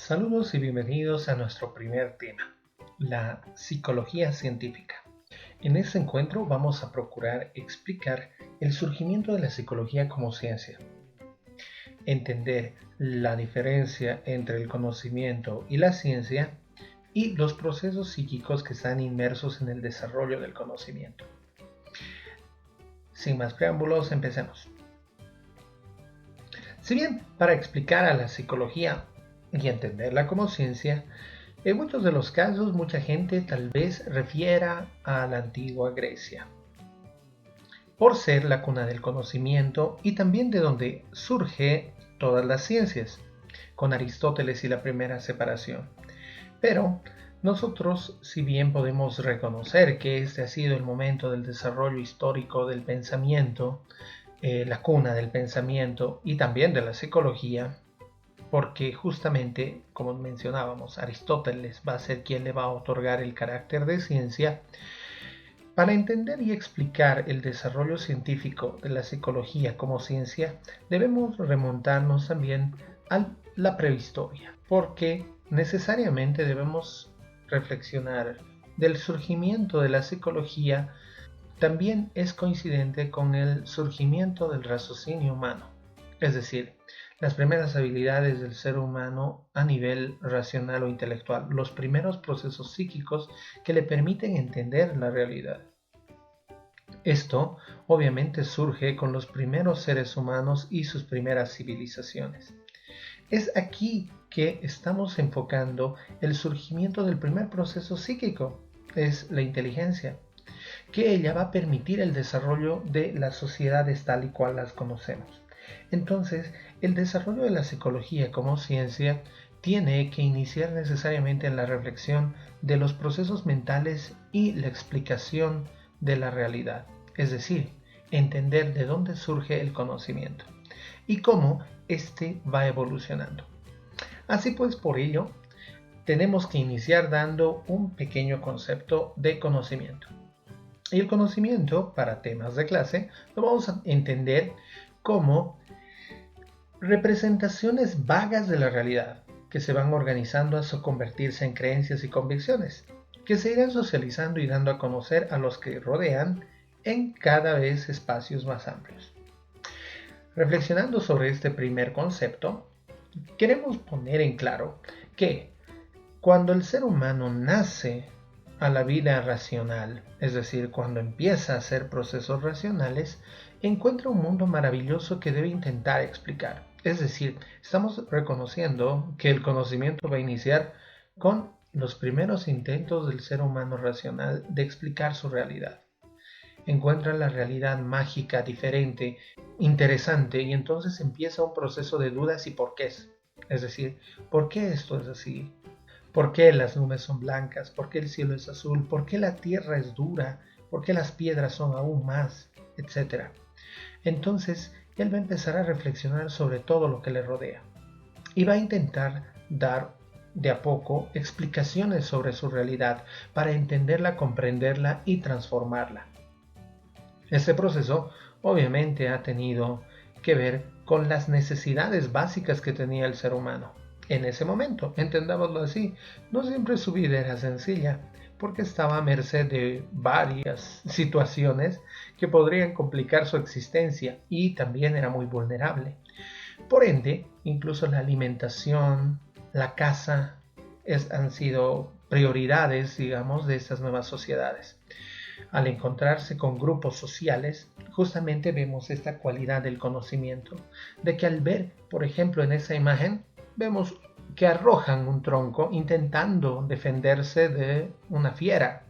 Saludos y bienvenidos a nuestro primer tema, la psicología científica. En este encuentro vamos a procurar explicar el surgimiento de la psicología como ciencia, entender la diferencia entre el conocimiento y la ciencia y los procesos psíquicos que están inmersos en el desarrollo del conocimiento. Sin más preámbulos, empecemos. Si bien para explicar a la psicología y entenderla como ciencia, en muchos de los casos mucha gente tal vez refiera a la antigua Grecia, por ser la cuna del conocimiento y también de donde surge todas las ciencias, con Aristóteles y la primera separación. Pero nosotros, si bien podemos reconocer que este ha sido el momento del desarrollo histórico del pensamiento, la cuna del pensamiento y también de la psicología, porque justamente, como mencionábamos, Aristóteles va a ser quien le va a otorgar el carácter de ciencia. Para entender y explicar el desarrollo científico de la psicología como ciencia, debemos remontarnos también a la prehistoria, porque necesariamente debemos reflexionar del surgimiento de la psicología. También es coincidente con el surgimiento del raciocinio humano, es decir, las primeras habilidades del ser humano a nivel racional o intelectual, los primeros procesos psíquicos que le permiten entender la realidad. Esto obviamente surge con los primeros seres humanos y sus primeras civilizaciones. Es aquí que estamos enfocando el surgimiento del primer proceso psíquico, es la inteligencia, que ella va a permitir el desarrollo de las sociedades tal y cual las conocemos. Entonces, el desarrollo de la psicología como ciencia tiene que iniciar necesariamente en la reflexión de los procesos mentales y la explicación de la realidad, es decir, entender de dónde surge el conocimiento y cómo éste va evolucionando. Así pues, por ello, tenemos que iniciar dando un pequeño concepto de conocimiento. Y el conocimiento, para temas de clase, lo vamos a entender como representaciones vagas de la realidad que se van organizando hasta convertirse en creencias y convicciones, que se irán socializando y dando a conocer a los que rodean en cada vez espacios más amplios. Reflexionando sobre este primer concepto, queremos poner en claro que cuando el ser humano nace a la vida racional, es decir, cuando empieza a hacer procesos racionales, encuentra un mundo maravilloso que debe intentar explicar. Es decir, estamos reconociendo que el conocimiento va a iniciar con los primeros intentos del ser humano racional de explicar su realidad. Encuentra la realidad mágica, diferente, interesante, y entonces empieza un proceso de dudas y porqués. Es decir, ¿por qué esto es así? ¿Por qué las nubes son blancas? ¿Por qué el cielo es azul? ¿Por qué la tierra es dura? ¿Por qué las piedras son aún más? Etcétera. Entonces, él va a empezar a reflexionar sobre todo lo que le rodea y va a intentar dar de a poco explicaciones sobre su realidad para entenderla, comprenderla y transformarla. Este proceso obviamente ha tenido que ver con las necesidades básicas que tenía el ser humano. En ese momento, entendámoslo así, no siempre su vida era sencilla, porque estaba a merced de varias situaciones que podrían complicar su existencia y también era muy vulnerable. Por ende, incluso la alimentación, la caza, han sido prioridades, digamos, de estas nuevas sociedades. Al encontrarse con grupos sociales, justamente vemos esta cualidad del conocimiento, de que al ver, por ejemplo, en esa imagen, vemos que arrojan un tronco intentando defenderse de una fiera,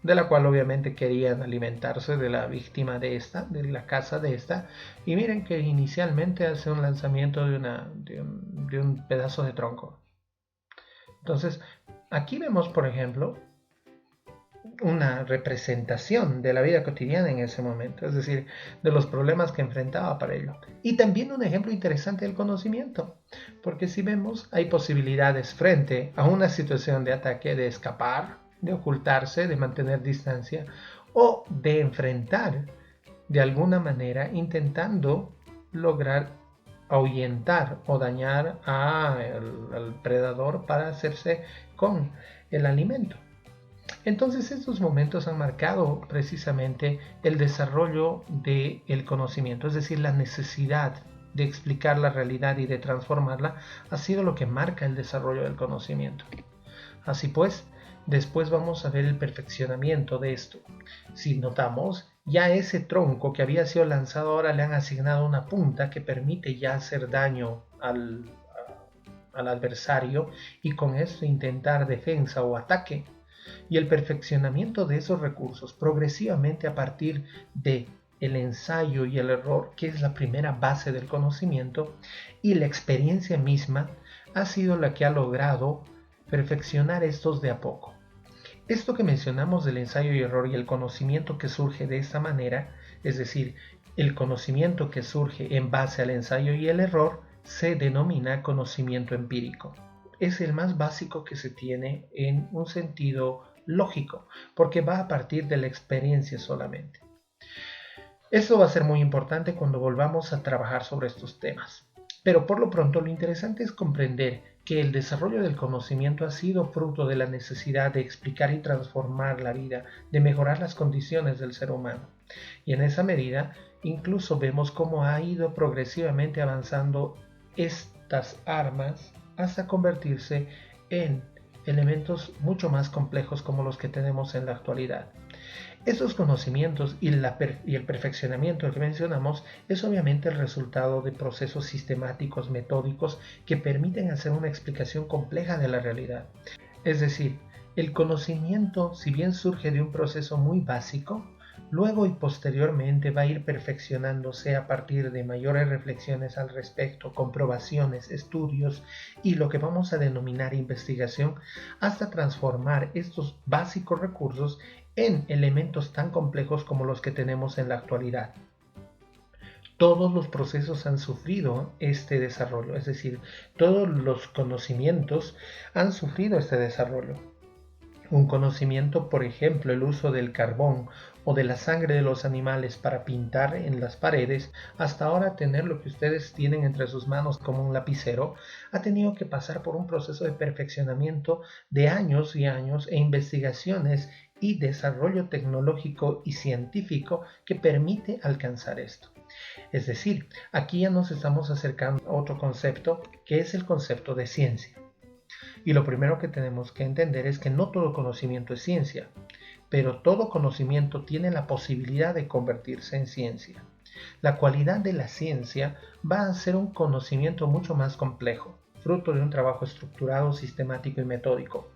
de la cual obviamente querían alimentarse de la víctima de esta, de la caza de esta, y miren que inicialmente hace un lanzamiento de un pedazo de tronco. Entonces, aquí vemos, por ejemplo, una representación de la vida cotidiana en ese momento, es decir, de los problemas que enfrentaba para ello. Y también un ejemplo interesante del conocimiento, porque si vemos, hay posibilidades frente a una situación de ataque de escapar, de ocultarse, de mantener distancia o de enfrentar de alguna manera intentando lograr ahuyentar o dañar al predador para hacerse con el alimento. Entonces estos momentos han marcado precisamente el desarrollo del conocimiento, es decir, la necesidad de explicar la realidad y de transformarla ha sido lo que marca el desarrollo del conocimiento. Así pues, después vamos a ver el perfeccionamiento de esto. Si notamos, ya ese tronco que había sido lanzado ahora le han asignado una punta que permite ya hacer daño al adversario y con esto intentar defensa o ataque. Y el perfeccionamiento de esos recursos progresivamente a partir de el ensayo y el error, que es la primera base del conocimiento, y la experiencia misma ha sido la que ha logrado perfeccionar estos de a poco. Esto que mencionamos del ensayo y error y el conocimiento que surge de esta manera, es decir, el conocimiento que surge en base al ensayo y el error, se denomina conocimiento empírico. Es el más básico que se tiene en un sentido lógico, porque va a partir de la experiencia solamente. Esto va a ser muy importante cuando volvamos a trabajar sobre estos temas. Pero por lo pronto lo interesante es comprender que el desarrollo del conocimiento ha sido fruto de la necesidad de explicar y transformar la vida, de mejorar las condiciones del ser humano. Y en esa medida, incluso vemos cómo ha ido progresivamente avanzando estas armas hasta convertirse en elementos mucho más complejos como los que tenemos en la actualidad. Estos conocimientos y el perfeccionamiento que mencionamos es obviamente el resultado de procesos sistemáticos, metódicos, que permiten hacer una explicación compleja de la realidad. Es decir, el conocimiento, si bien surge de un proceso muy básico, luego y posteriormente va a ir perfeccionándose a partir de mayores reflexiones al respecto, comprobaciones, estudios y lo que vamos a denominar investigación, hasta transformar estos básicos recursos en elementos tan complejos como los que tenemos en la actualidad. Todos los procesos han sufrido este desarrollo, es decir, todos los conocimientos han sufrido este desarrollo. Un conocimiento, por ejemplo, el uso del carbón o de la sangre de los animales para pintar en las paredes, hasta ahora tener lo que ustedes tienen entre sus manos como un lapicero, ha tenido que pasar por un proceso de perfeccionamiento de años y años e investigaciones y desarrollo tecnológico y científico que permite alcanzar esto. Es decir, aquí ya nos estamos acercando a otro concepto que es el concepto de ciencia. Y lo primero que tenemos que entender es que no todo conocimiento es ciencia, pero todo conocimiento tiene la posibilidad de convertirse en ciencia. La cualidad de la ciencia va a ser un conocimiento mucho más complejo, fruto de un trabajo estructurado, sistemático y metódico,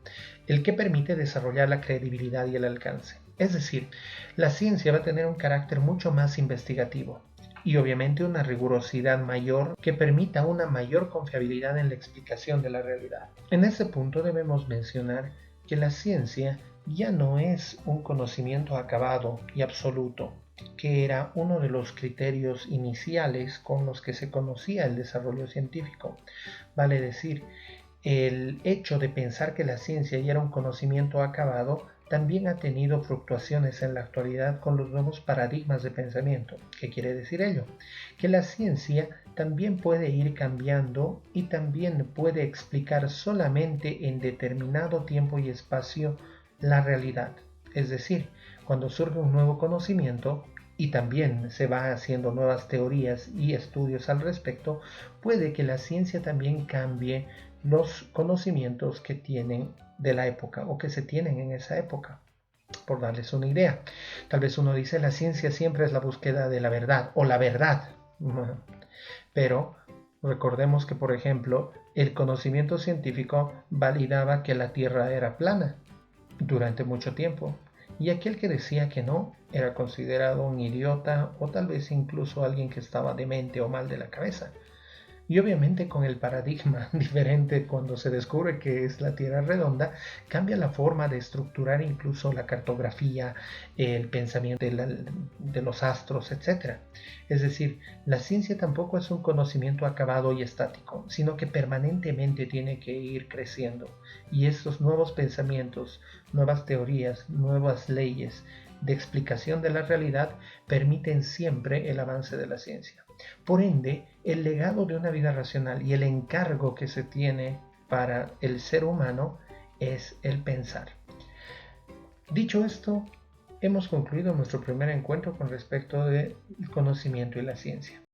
el que permite desarrollar la credibilidad y el alcance. Es decir, la ciencia va a tener un carácter mucho más investigativo y obviamente una rigurosidad mayor que permita una mayor confiabilidad en la explicación de la realidad. En este punto debemos mencionar que la ciencia ya no es un conocimiento acabado y absoluto, que era uno de los criterios iniciales con los que se conocía el desarrollo científico. Vale decir, el hecho de pensar que la ciencia ya era un conocimiento acabado también ha tenido fluctuaciones en la actualidad con los nuevos paradigmas de pensamiento. ¿Qué quiere decir ello? Que la ciencia también puede ir cambiando y también puede explicar solamente en determinado tiempo y espacio la realidad. Es decir, cuando surge un nuevo conocimiento y también se va haciendo nuevas teorías y estudios al respecto, puede que la ciencia también cambie los conocimientos que tienen de la época o que se tienen en esa época. Por darles una idea, tal vez uno dice la ciencia siempre es la búsqueda de la verdad o la verdad, pero recordemos que, por ejemplo, el conocimiento científico validaba que la Tierra era plana durante mucho tiempo, y aquel que decía que no era considerado un idiota o tal vez incluso alguien que estaba demente o mal de la cabeza. Y obviamente con el paradigma diferente cuando se descubre que es la Tierra redonda, cambia la forma de estructurar incluso la cartografía, el pensamiento de los astros, etc. Es decir, la ciencia tampoco es un conocimiento acabado y estático, sino que permanentemente tiene que ir creciendo. Y estos nuevos pensamientos, nuevas teorías, nuevas leyes de explicación de la realidad permiten siempre el avance de la ciencia. Por ende, el legado de una vida racional y el encargo que se tiene para el ser humano es el pensar. Dicho esto, hemos concluido nuestro primer encuentro con respecto del conocimiento y la ciencia.